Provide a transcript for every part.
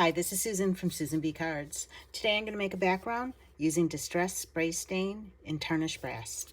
Hi, this is Susan from Susan B Cards. Today I'm going to make a background using Distress Spray Stain in Tarnished Brass.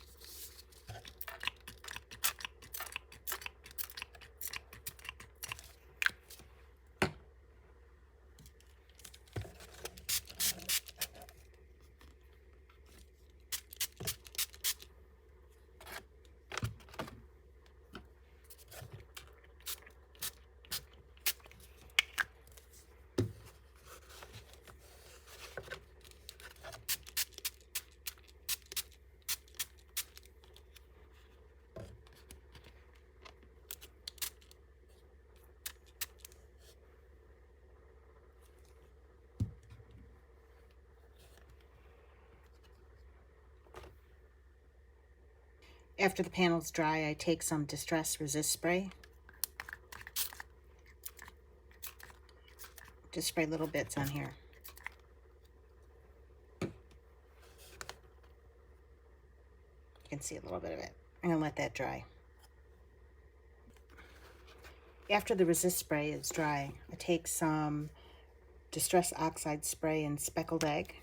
After the panels dry, I take some Distress Resist Spray. Just spray little bits on here. You can see a little bit of it. I'm going to let that dry. After the resist spray is dry, I take some Distress Oxide spray in Speckled Egg.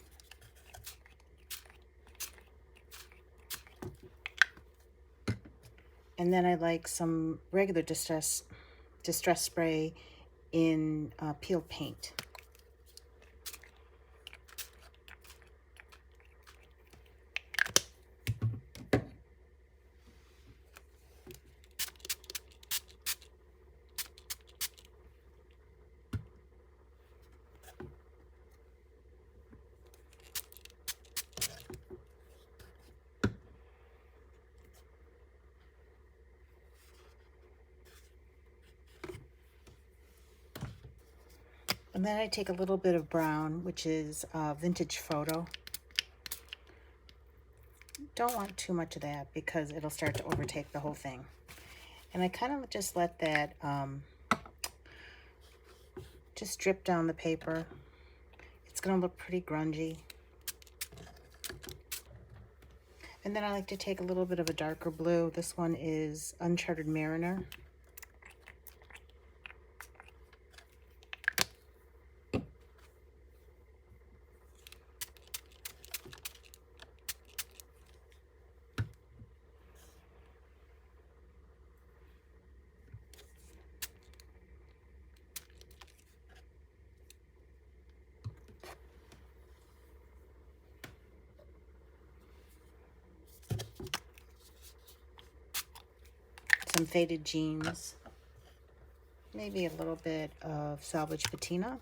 And then I like some regular distress spray in peeled paint. And then I take a little bit of brown, which is Vintage Photo. Don't want too much of that because it'll start to overtake the whole thing. And I kind of just let that just drip down the paper. It's going to look pretty grungy. And then I like to take a little bit of a darker blue. This one is Unchartered Mariner. Some faded jeans, maybe a little bit of Salvaged Patina.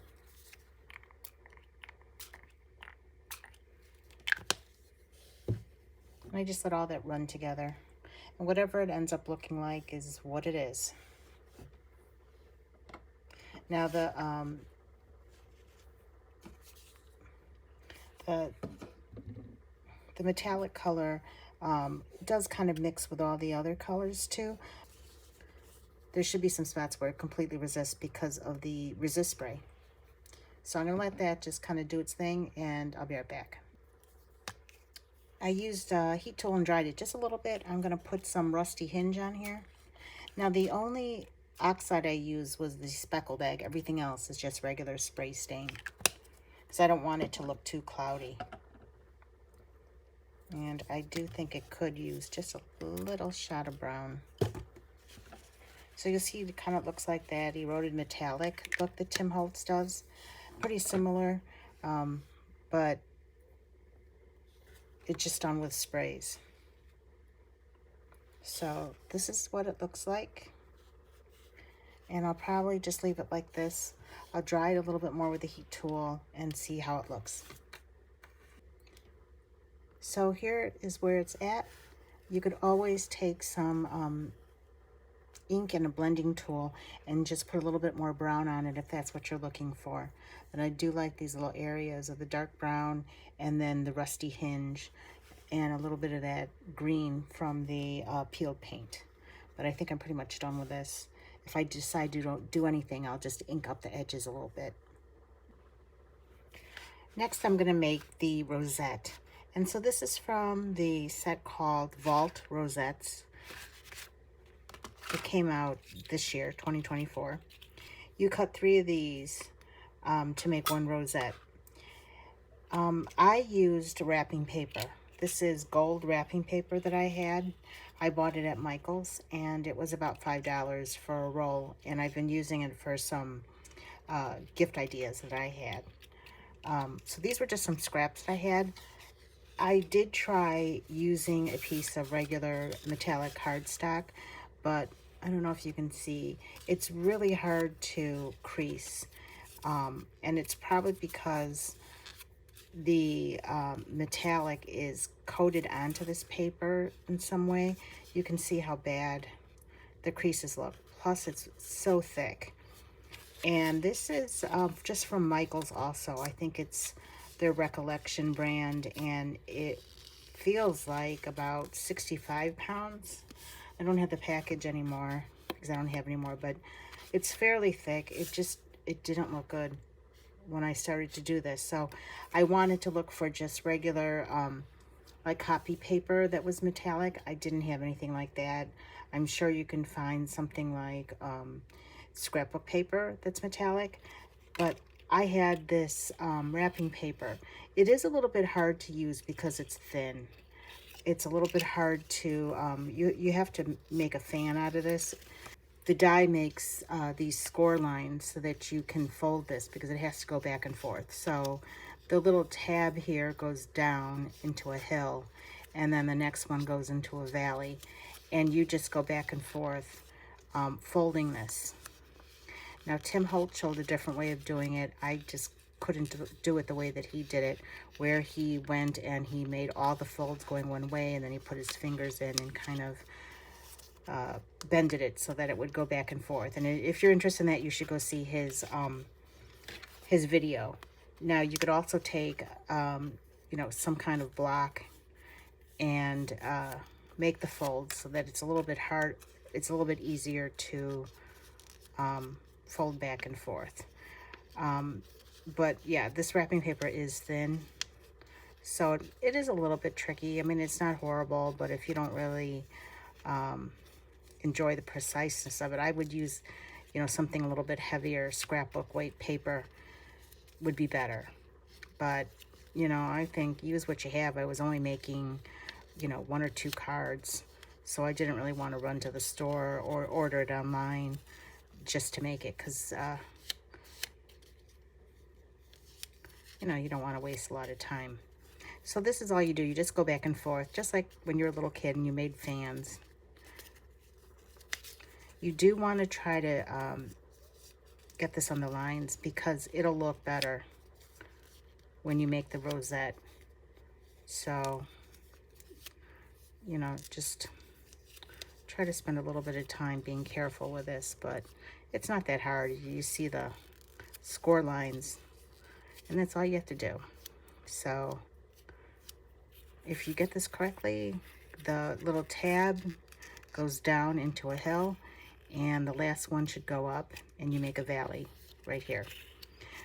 And I just let all that run together. And whatever it ends up looking like is what it is. Now the metallic color does kind of mix with all the other colors too. There should be some spots where it completely resists because of the resist spray. So I'm going to let that just kind of do its thing, and I'll be right back. I used a heat tool and dried it just a little bit. I'm going to put some rusty Hinge on here. Now the only Oxide I used was the Speckled Egg. Everything else is just regular spray stain because I don't want it to look too cloudy. And I do think it could use just a little shot of brown. So you'll see it kind of looks like that eroded metallic look that Tim Holtz does. Pretty similar, but it's just done with sprays. So this is what it looks like. And I'll probably just leave it like this. I'll dry it a little bit more with the heat tool and see how it looks. So here is where it's at. You could always take some ink and a blending tool and just put a little bit more brown on it if that's what you're looking for. But I do like these little areas of the dark brown and then the rusty hinge and a little bit of that green from the peeled paint. But I think I'm pretty much done with this. If I decide to don't do anything, I'll just ink up the edges a little bit. Next, I'm going to make the Rosette. And so this is from the set called Vault Rosettes. It came out this year, 2024. You cut 3 of these to make one rosette. I used wrapping paper. This is gold wrapping paper that I had. I bought it at Michael's, and it was about $5 for a roll, and I've been using it for some gift ideas that I had. So these were just some scraps that I had. I did try using a piece of regular metallic cardstock, but I don't know if you can see, it's really hard to crease. And it's probably because the metallic is coated onto this paper in some way. You can see how bad the creases look. Plus, it's so thick. And this is just from Michael's also. I think it's their Recollection brand, and it feels like about 65 pounds. I don't have the package anymore because I don't have any more, but it's fairly thick. It didn't look good when I started to do this. So I wanted to look for just regular like copy paper that was metallic. I didn't have anything like that. I'm sure you can find something like scrapbook paper that's metallic, but I had this wrapping paper. It is a little bit hard to use because it's thin. It's a little bit hard to, you have to make a fan out of this. The die makes these score lines so that you can fold this because it has to go back and forth. So the little tab here goes down into a hill, and then the next one goes into a valley, and you just go back and forth folding this. Now, Tim Holtz showed a different way of doing it. I just couldn't do it the way that he did it, where he went and he made all the folds going one way, and then he put his fingers in and kind of bended it so that it would go back and forth. And if you're interested in that, you should go see his video. Now, you could also take, you know, some kind of block and make the folds so that it's a little bit hard. It's a little bit easier to fold back and forth. But yeah, this wrapping paper is thin, so it is a little bit tricky. I mean, it's not horrible, but if you don't really enjoy the preciseness of it, I would use, you know, something a little bit heavier. Scrapbook weight paper would be better. But, you know, I think use what you have. I was only making, you know, 1 or 2 cards, so I didn't really want to run to the store or order it online just to make it, because you know, you don't want to waste a lot of time. So this is all you do. You just go back and forth, just like when you're a little kid and you made fans. You do want to try to get this on the lines because it'll look better when you make the rosette. So, you know, just try to spend a little bit of time being careful with this, but it's not that hard. You see the score lines, and that's all you have to do. So if you get this correctly, the little tab goes down into a hill, and the last one should go up, and you make a valley right here.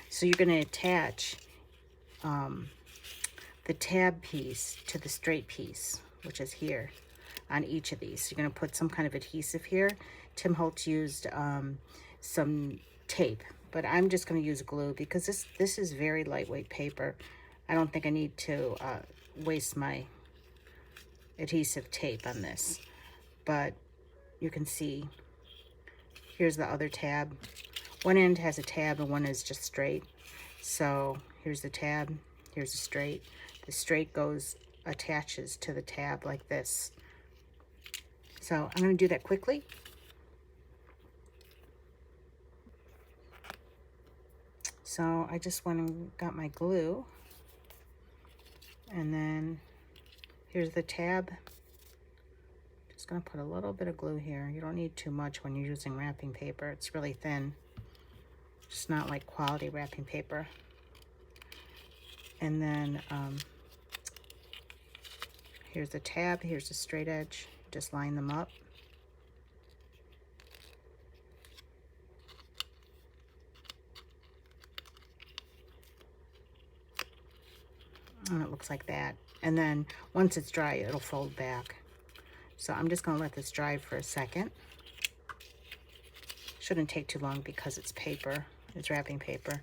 So you're going to attach the tab piece to the straight piece, which is here on each of these. So you're going to put some kind of adhesive here. Tim Holtz used some tape, but I'm just going to use glue because this is very lightweight paper. I don't think I need to waste my adhesive tape on this, but you can see here's the other tab. One end has a tab and one is just straight. So here's the tab, here's the straight. The straight attaches to the tab like this. So I'm going to do that quickly. So I just went and got my glue, and then here's the tab. Just going to put a little bit of glue here. You don't need too much when you're using wrapping paper. It's really thin. It's not like quality wrapping paper. And then here's the tab, here's the straight edge. Just line them up. And it looks like that. And then once it's dry, it'll fold back. So I'm just going to let this dry for a second. Shouldn't take too long because it's paper. is wrapping paper.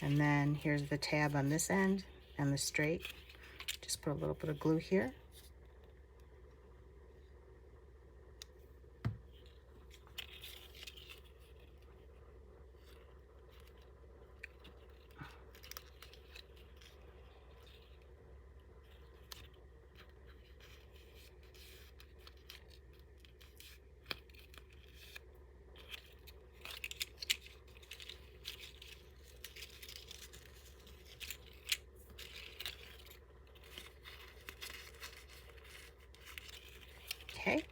And then here's the tab on this end and the straight. Just put a little bit of glue here. Okay,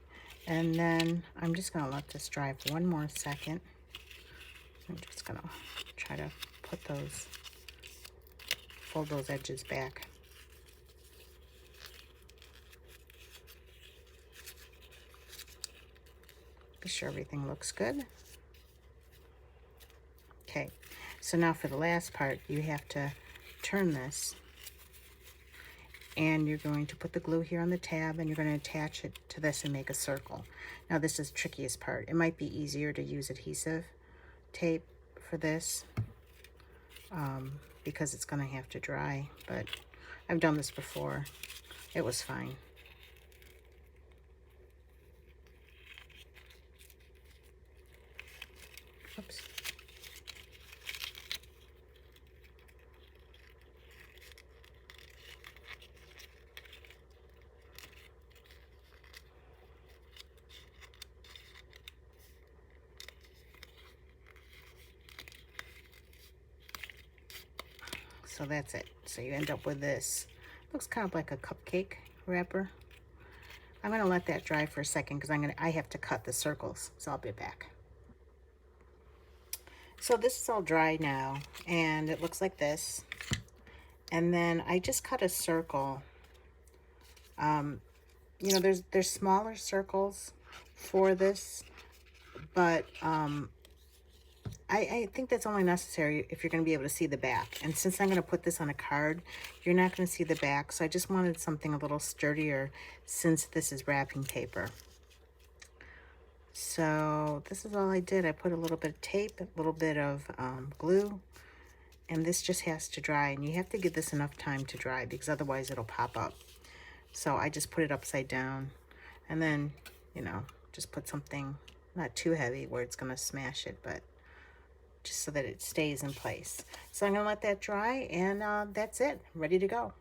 and then I'm just going to let this dry for one more second. I'm just going to try to put those, fold those edges back. Be sure everything looks good. Okay, so now for the last part, you have to turn this, and you're going to put the glue here on the tab, and you're going to attach it to this and make a circle. Now this is the trickiest part. It might be easier to use adhesive tape for this because it's going to have to dry, but I've done this before. It was fine. Oops. So that's it. So you end up with this. Looks kind of like a cupcake wrapper. I'm going to let that dry for a second because I have to cut the circles. So I'll be back. So this is all dry now, and it looks like this. And then I just cut a circle. You know, there's smaller circles for this, but I think that's only necessary if you're going to be able to see the back. And since I'm going to put this on a card, you're not going to see the back. So I just wanted something a little sturdier since this is wrapping paper. So this is all I did. I put a little bit of tape, a little bit of glue, and this just has to dry. And you have to give this enough time to dry because otherwise it'll pop up. So I just put it upside down, and then, you know, just put something not too heavy where it's going to smash it, but just so that it stays in place. So I'm going to let that dry, and that's it. Ready to go.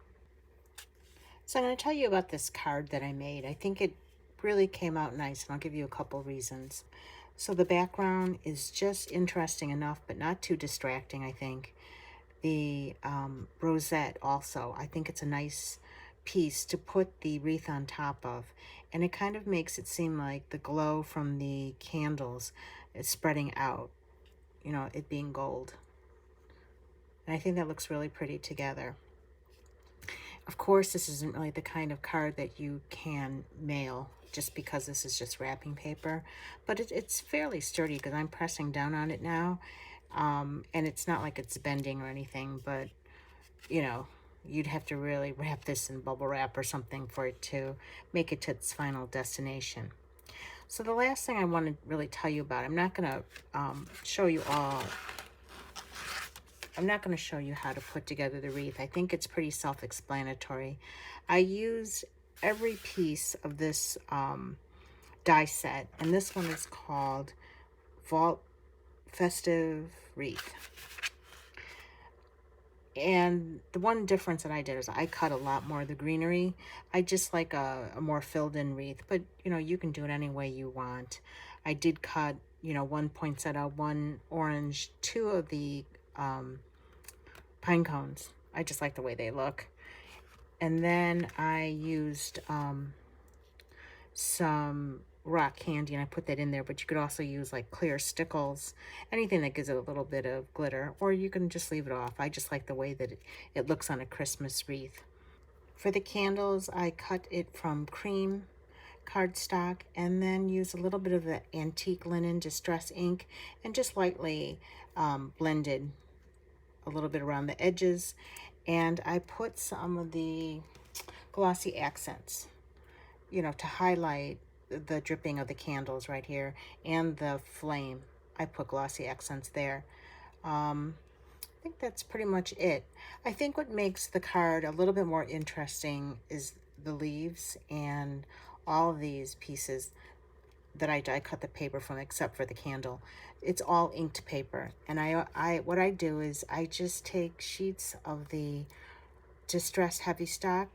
So I'm going to tell you about this card that I made. I think it really came out nice, and I'll give you a couple reasons. So the background is just interesting enough, but not too distracting, I think. The Rosette also, I think it's a nice piece to put the wreath on top of, and it kind of makes it seem like the glow from the candles is spreading out, you know, it being gold. And I think that looks really pretty together. Of course, this isn't really the kind of card that you can mail just because this is just wrapping paper, but it's fairly sturdy because I'm pressing down on it now, and it's not like it's bending or anything, but you know, you'd have to really wrap this in bubble wrap or something for it to make it to its final destination. So the last thing I want to really tell you about, I'm not going to show you all. I'm not going to show you how to put together the wreath. I think it's pretty self-explanatory. I use every piece of this die set, and this one is called Festive Wreath. And the one difference that I did is I cut a lot more of the greenery. I just like a more filled in wreath, but you know, you can do it any way you want. I did cut, you know, one poinsettia, one orange, two of the pine cones. I just like the way they look. And then I used some rock candy, and I put that in there, but you could also use like clear stickles, anything that gives it a little bit of glitter, or you can just leave it off. I just like the way that it looks on a Christmas wreath. For the candles, I cut it from cream cardstock and then use a little bit of the antique linen distress ink and just lightly blended a little bit around the edges. And I put some of the glossy accents, you know, to highlight the dripping of the candles right here and the flame. I put glossy accents there. I think that's pretty much it. I think what makes the card a little bit more interesting is the leaves and all of these pieces that I die cut the paper from, except for the candle. It's all inked paper. And what I do is I just take sheets of the distressed Heavystock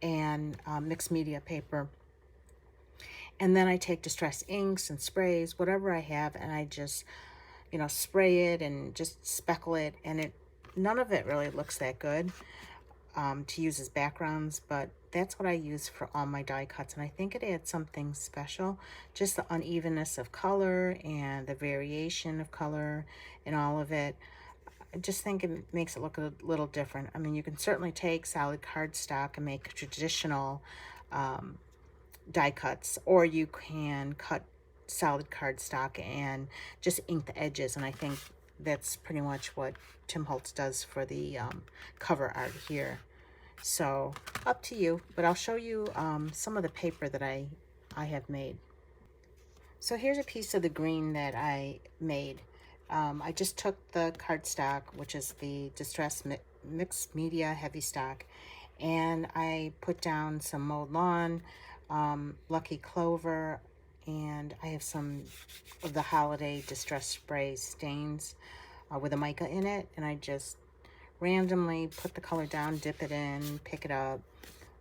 and mixed media paper, and then I take distressed inks and sprays, whatever I have, and I just, you know, spray it and just speckle it. And none of it really looks that good to use as backgrounds, but that's what I use for all my die cuts. And I think it adds something special, just the unevenness of color and the variation of color and all of it. I just think it makes it look a little different. I mean, you can certainly take solid cardstock and make traditional die cuts, or you can cut solid cardstock and just ink the edges. And I think that's pretty much what Tim Holtz does for the cover art here. So up to you, but I'll show you some of the paper that I have made. So here's a piece of the green that I made. I just took the cardstock, which is the Distressed Mixed Media Heavystock, and I put down some mowed lawn, Lucky Clover, and I have some of the Holiday Distress Spray stains with a mica in it, and I just randomly put the color down, dip it in, pick it up,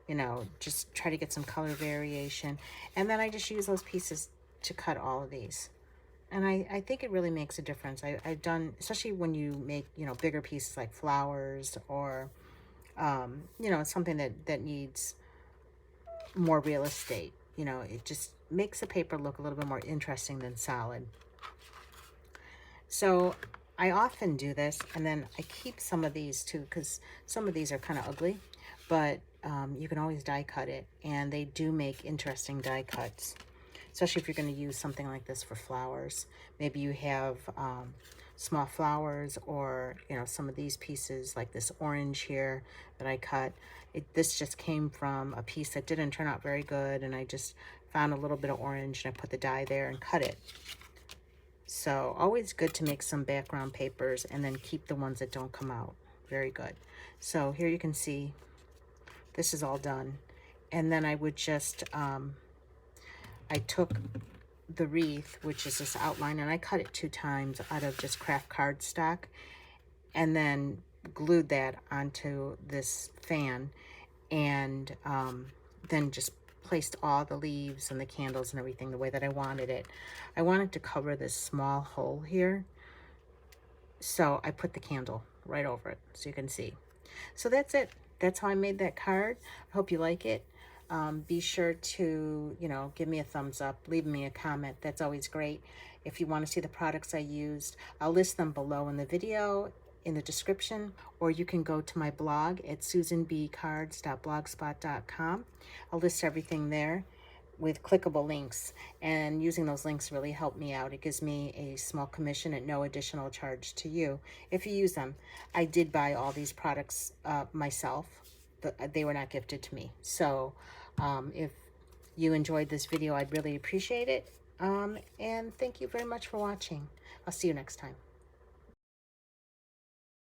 you know, just try to get some color variation. And then I just use those pieces to cut all of these. And I think it really makes a difference. I've done, especially when you make, you know, bigger pieces like flowers or, you know, something that needs more real estate. You know, it just makes the paper look a little bit more interesting than solid. So I often do this, and then I keep some of these too, because some of these are kind of ugly, but you can always die cut it, and they do make interesting die cuts, especially if you're going to use something like this for flowers. Maybe you have small flowers, or, you know, some of these pieces like this orange here that I cut. This just came from a piece that didn't turn out very good, and I just found a little bit of orange and I put the die there and cut it. So always good to make some background papers and then keep the ones that don't come out. Very good. So here you can see this is all done. And then I would just, I took the wreath, which is this outline, and I cut it 2 times out of just craft cardstock, and then glued that onto this fan, and then just placed all the leaves and the candles and everything the way that I wanted it. I wanted to cover this small hole here, so I put the candle right over it so you can see. So that's it. That's how I made that card. I hope you like it. Be sure to, you know, give me a thumbs up, leave me a comment. That's always great. If you want to see the products I used, I'll list them below in the video, in the description, or you can go to my blog at susanbcards.blogspot.com. I'll list everything there with clickable links, and using those links really helped me out. It gives me a small commission at no additional charge to you if you use them. I did buy all these products myself, but they were not gifted to me. So if you enjoyed this video, I'd really appreciate it. And thank you very much for watching. I'll see you next time.